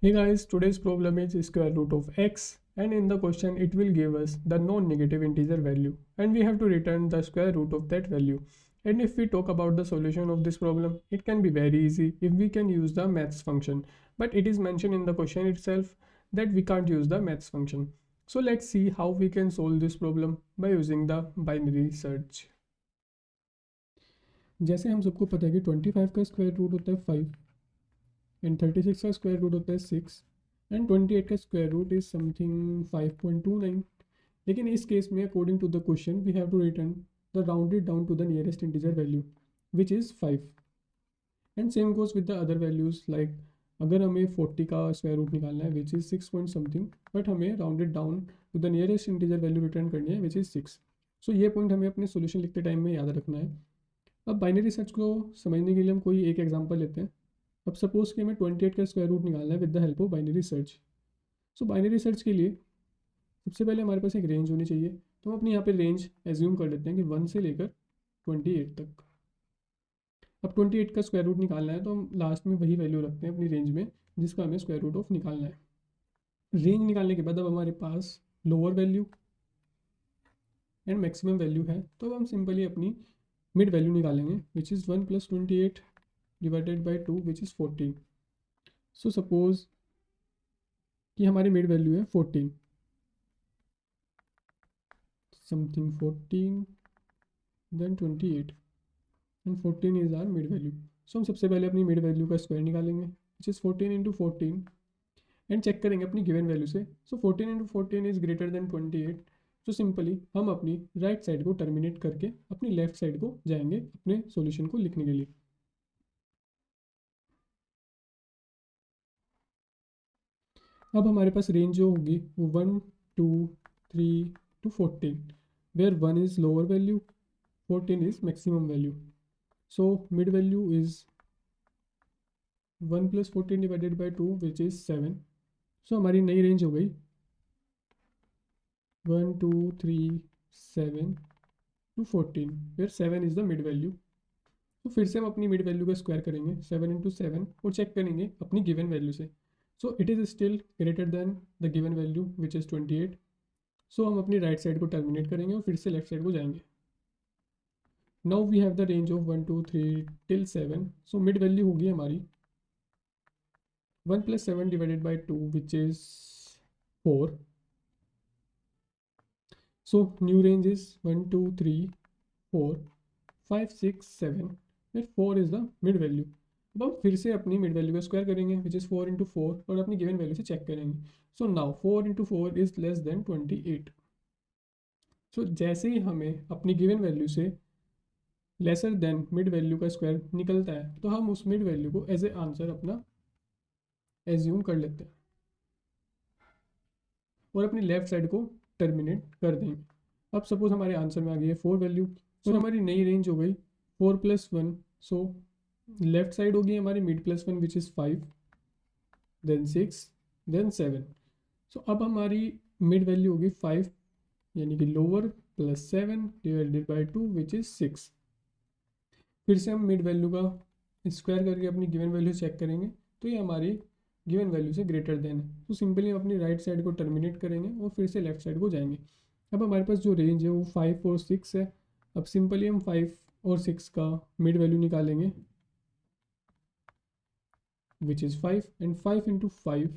Hey guys, today's problem is square root of x, and in the question it will give us the non-negative integer value and we have to return the square root of that value. And if we talk about the solution of this problem, it can be very easy if we can use the maths function, but it is mentioned in the question itself that we can't use the maths function. So let's see how we can solve this problem by using the binary search. जैसे हम सबको पता है कि 25 का square root होता है 5 and 36 का स्क्वायर रूट होता है 6 एंड 28 का स्क्वायर रूट इज समथिंग 5.29. लेकिन इस केस में according to the question we have to return the rounded down to the nearest integer value which is 5. And same goes with the other values like अगर हमें 40 का square root निकालना है which is 6 point something, but हमें rounded down to the nearest integer value return करनी है which is 6. सो ये point हमें अपने सोल्यूशन लिखते टाइम में याद रखना है. अब बाइनरी सर्च को समझने के लिए हम कोई एक एग्जांपल लेते हैं. अब सपोज कि हमें 28 का स्क्वायर रूट निकालना है with the help of binary search. So binary search के लिए सबसे पहले हमारे पास एक रेंज होनी चाहिए, तो हम अपनी यहाँ पे रेंज एज्यूम कर लेते हैं कि 1 से लेकर 28 तक. अब 28 का स्क्वायर रूट निकालना है तो हम लास्ट में वही वैल्यू रखते हैं अपनी रेंज में जिसका हमें स्क्वायर रूट ऑफ निकालना है. रेंज निकालने के बाद अब हमारे पास lower value and maximum value है, तो हम सिंपली अपनी मिड वैल्यू निकालेंगे which is 1 + 28 divided by 2 which is 14. So suppose कि हमारी मिड वैल्यू है 14 something 14 then 28 and 14 is our mid value. So हम सबसे पहले अपनी मिड वैल्यू का स्क्वायर निकालेंगे which is 14 into 14 and check करेंगे अपनी गिवन वैल्यू से. सो 14 इंटू 14 इज ग्रेटर देन 28. तो सिंपली हम अपनी राइट साइड को टर्मिनेट करके अपनी लेफ्ट साइड को जाएंगे अपने सॉल्यूशन को लिखने के लिए. अब हमारे पास रेंज जो होगी वो 1 2 3 to 14 where 1 is lower value, 14 is maximum value. So mid value is 1 + 14 divided by 2 which is 7. So हमारी नई रेंज हो गई 1 2 3 7 to 14 where 7 is the mid value. तो फिर से हम अपनी मिड वैल्यू का स्क्वायर करेंगे 7 इंटू 7 और चेक करेंगे अपनी गिवन वैल्यू से. So it is still greater than the given value which is 28. सो हम अपनी राइट साइड को टर्मिनेट करेंगे और फिर से लेफ्ट साइड को जाएंगे. Now we have the range of 1 2 3 till 7. So mid value होगी हमारी 1 + 7 divided by 2 which is 4. So new range is 1 2 3 4 5 6 7 where 4 is the mid value. अब हम फिर से अपनी मिड वैल्यू का स्क्वायर करेंगे विच इज़ 4 इंटू 4 और अपनी गिवन वैल्यू से चेक करेंगे. So now 4 into 4 is less then 28. सो जैसे ही हमें अपनी गिवन वैल्यू से लेसर देन मिड वैल्यू का स्क्वायर निकलता है तो हम उस मिड वैल्यू को एज ए आंसर अपना एज्यूम कर लेते हैं और अपनी लेफ्ट साइड को टर्मिनेट कर देंगे. अब सपोज हमारे आंसर में आ गई है 4 वैल्यू. सो हमारी नई रेंज हो गई 4 + 1. सो लेफ्ट साइड होगी हमारी mid + 1 which is 5 then 6 then 7. So अब हमारी मिड वैल्यू होगी 5 यानी कि lower + 7 divided by 2 which is 6. फिर से हम मिड वैल्यू का स्क्वायर करके अपनी गिवन वैल्यू चेक करेंगे तो ये हमारी गिवन वैल्यू से ग्रेटर देन है. तो सिंपली हम अपनी राइट साइड को टर्मिनेट करेंगे और फिर से लेफ्ट साइड को जाएंगे. अब हमारे पास जो रेंज है वो 5 और 6 है. अब सिंपली हम 5 और 6 का मिड वैल्यू निकालेंगे which is 5 and 5 into 5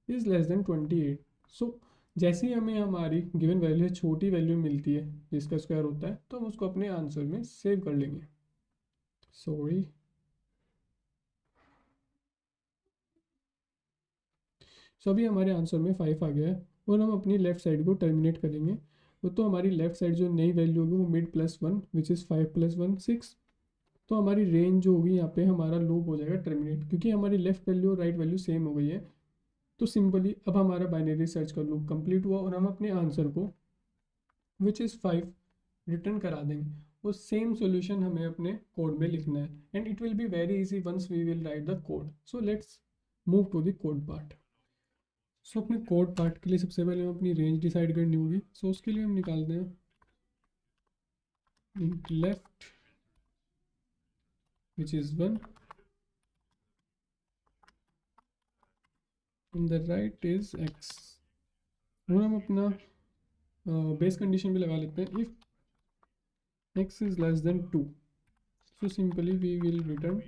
is less than 28. सो जैसे ही हमें हमारी गिवन वैल्यू से छोटी वैल्यू मिलती है जिसका स्क्वायर होता है तो हम उसको अपने आंसर में सेव कर लेंगे. सॉरी. सो अभी हमारे आंसर में 5 आ गया है और हम अपनी लेफ्ट साइड को टर्मिनेट करेंगे. वो तो हमारी लेफ्ट साइड जो नई वैल्यू होगी वो मिड + 1 विच इज़ 5 + 1 6. तो हमारी रेंज जो होगी यहाँ पे हमारा लूप हो जाएगा टर्मिनेट क्योंकि हमारी लेफ्ट वैल्यू और राइट वैल्यू सेम हो गई है. तो सिंपली अब हमारा बाइनरी सर्च का लूप कंप्लीट हुआ और हम अपने आंसर को विच इज़ 5 रिटर्न करा देंगे. वो सेम सोल्यूशन हमें अपने कोड में लिखना है and it will be very easy once we will write the code. So let's move to the code part. So अपने कोड पार्ट के लिए सबसे पहले हम अपनी रेंज डिसाइड करनी होगी. सो उसके लिए हम निकालते हैं int left which is 1 and the right is x। और हम अपना बेस कंडीशन भी लगा लेते हैं, if x is less than 2, so simply we will return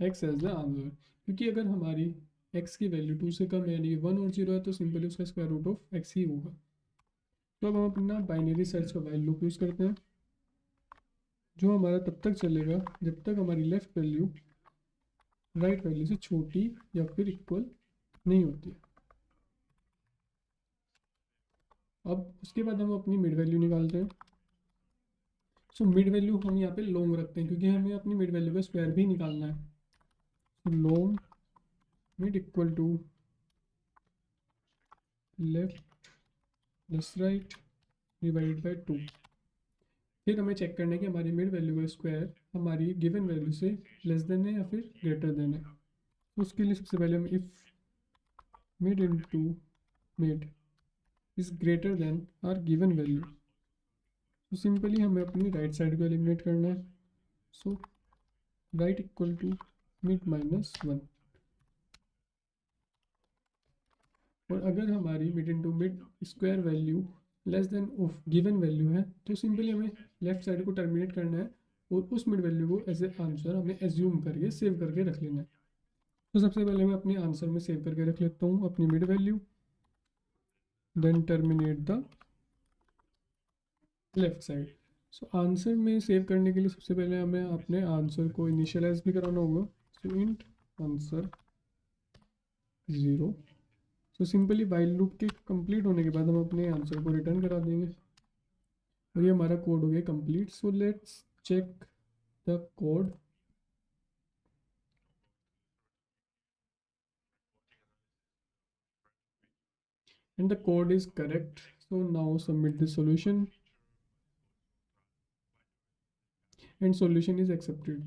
x as the answer. क्योंकि अगर हमारी x की वैल्यू 2 से कम है, यानी 1 और 0 है, तो सिंपली उसका स्क्वायर रूट ऑफ x ही होगा। तो अब हम अपना बाइनरी सर्च का वाइल लूप यूज़ करते हैं, जो हमारा तब तक चलेगा जब तक हमारी लेफ्ट वैल्यू राइट वैल्यू से छोटी या फिर इक्वल नहीं होती है। अब उसके बाद हम अपनी मिड वैल्यू निकालते हैं। सो मिड वैल्यू हम यहाँ पे लॉन्ग रखते हैं, क्योंकि हमें अपनी मिड वैल्यू का स्क्वायर भी निकालना है। Long mid equal to left plus right divide by 2। फिर हमें चेक करना है कि हमारी मिड वैल्यू का स्क्वायर हमारी गिवन वैल्यू से लेस देन है या फिर ग्रेटर देन है। तो उसके लिए सबसे पहले हम if mid into mid is greater than our given value, तो सिंपली हमें अपनी राइट साइड को एलिमिनेट करना है। So right equal to mid minus 1। और अगर हमारी mid into mid square value less than of given value है, तो सिंपली हमें लेफ्ट साइड को टर्मिनेट करना है और उस मिड वैल्यू को एज ए आंसर हमें एज्यूम करके सेव करके रख लेना है। तो सबसे पहले मैं अपने आंसर में सेव करके रख लेता हूँ अपनी mid value, then terminate the left side. So answer में सेव करने के लिए सबसे पहले हमें अपने आंसर को इनिशियलाइज भी कराना होगा। So int answer 0। So simply while loop के कंप्लीट होने के बाद हम अपने आंसर को रिटर्न करा देंगे और ये हमारा कोड हो गया complete. So let's check the code. And the code is correct. So now submit the solution and solution is accepted.